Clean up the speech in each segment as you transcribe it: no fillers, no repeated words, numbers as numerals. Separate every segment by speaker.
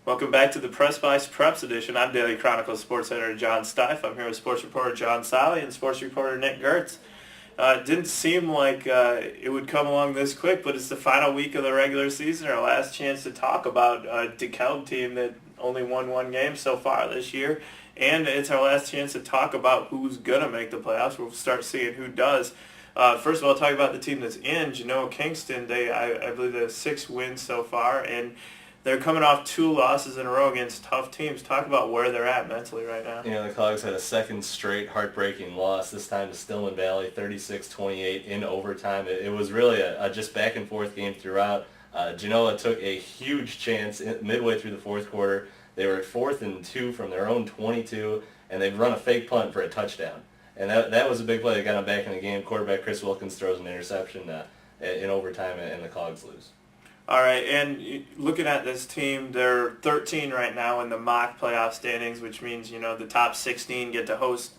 Speaker 1: Welcome back to the Press Bias Preps Edition. I'm Daily Chronicle sports editor John Stife. I'm here with sports reporter John Solly and sports reporter Nick Gertz. It didn't seem like it would come along this quick, but it's the final week of the regular season, our last chance to talk about a DeKalb team that only won one game so far this year, and it's our last chance to talk about who's going to make the playoffs. We'll start seeing who does. First of all, talk about the team that's in. Genoa Kingston, I believe they have 6 wins so far, and they're coming off 2 losses in a row against tough teams. Talk about where they're at mentally right now.
Speaker 2: You know, the Cogs had a second straight heartbreaking loss, this time to Stillman Valley, 36-28 in overtime. It was really a just back-and-forth game throughout. Genoa took a huge chance midway through the fourth quarter. They were at 4th and 2 from their own 22, and they've run a fake punt for a touchdown. And that was a big play that got them back in the game. Quarterback Chris Wilkins throws an interception in overtime, and the Cogs lose.
Speaker 1: All right, and looking at this team, they're 13 right now in the mock playoff standings, which means, the top 16 get to host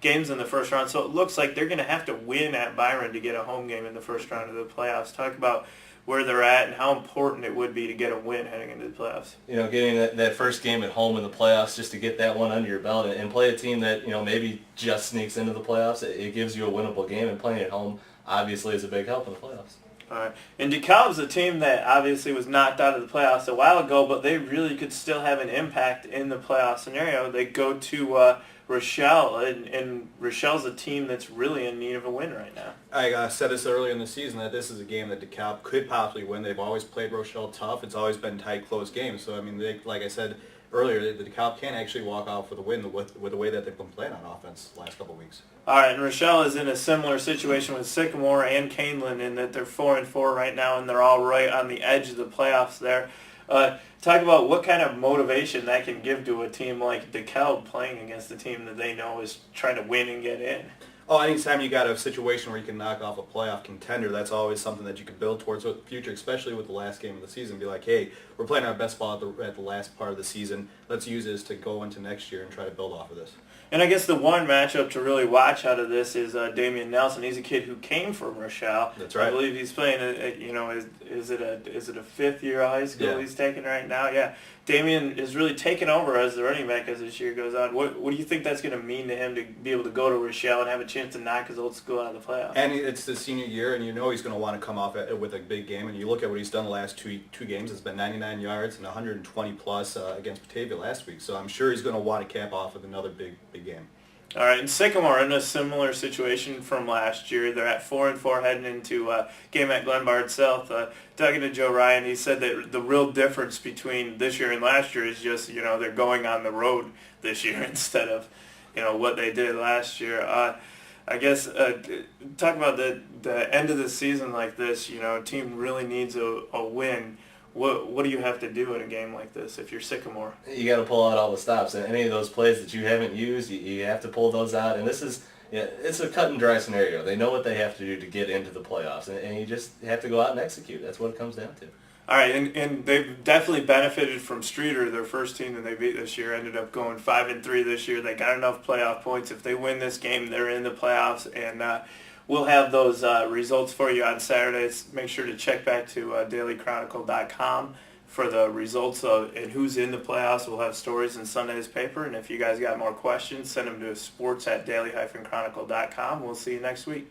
Speaker 1: games in the first round. So it looks like they're going to have to win at Byron to get a home game in the first round of the playoffs. Talk about where they're at and how important it would be to get a win heading into the playoffs.
Speaker 2: Getting that first game at home in the playoffs, just to get that one under your belt and play a team that, maybe just sneaks into the playoffs, it gives you a winnable game, and playing at home obviously is a big help in the playoffs.
Speaker 1: All right. And DeKalb's a team that obviously was knocked out of the playoffs a while ago, but they really could still have an impact in the playoff scenario. They go to Rochelle, and Rochelle's a team that's really in need of a win right now.
Speaker 3: I said this earlier in the season that this is a game that DeKalb could possibly win. They've always played Rochelle tough. It's always been tight, close games. So, like I said earlier, the DeKalb can actually walk out for the win with the way that they've been playing on offense the last couple of weeks.
Speaker 1: All right, and Rochelle is in a similar situation with Sycamore and Canelan in that they're 4-4 right now, and they're all right on the edge of the playoffs there. Talk about what kind of motivation that can give to a team like DeKalb playing against a team that they know is trying to win and get in.
Speaker 3: Oh, anytime you got a situation where you can knock off a playoff contender, that's always something that you can build towards the future, especially with the last game of the season. Be like, hey, we're playing our best ball at the last part of the season. Let's use this to go into next year and try to build off of this.
Speaker 1: And I guess the one matchup to really watch out of this is Damian Nelson. He's a kid who came from Rochelle.
Speaker 3: That's right.
Speaker 1: I believe he's playing. Is it a 5th year of high school he's taking right now? Yeah. Damian is really taking over as the running back as this year goes on. What do you think that's going to mean to him to be able to go to Rochelle and have a chance to knock his old school out of the playoffs?
Speaker 3: And it's the senior year, and he's going to want to come off with a big game. And you look at what he's done the last two games. It's been 99 yards and 120 plus against Batavia last week. So I'm sure he's going to want to cap off with another big game.
Speaker 1: All right, and Sycamore in a similar situation from last year. They're at 4-4 heading into a game at Glenbard South. Talking to Joe Ryan, he said that the real difference between this year and last year is just, they're going on the road this year instead of, what they did last year. I guess talk about the end of the season like this. A team really needs a win. What do you have to do in a game like this if you're Sycamore?
Speaker 2: You got to pull out all the stops, and any of those plays that you haven't used, you have to pull those out. And this is, it's a cut and dry scenario. They know what they have to do to get into the playoffs, and you just have to go out and execute. That's what it comes down to.
Speaker 1: All right, and they've definitely benefited from Streeter. Their first team that they beat this year ended up going 5-3 this year. They got enough playoff points. If they win this game, they're in the playoffs, and we'll have those results for you on Saturdays. Make sure to check back to dailychronicle.com for the results and who's in the playoffs. We'll have stories in Sunday's paper, and if you guys got more questions, send them to sports@daily-chronicle.com. We'll see you next week.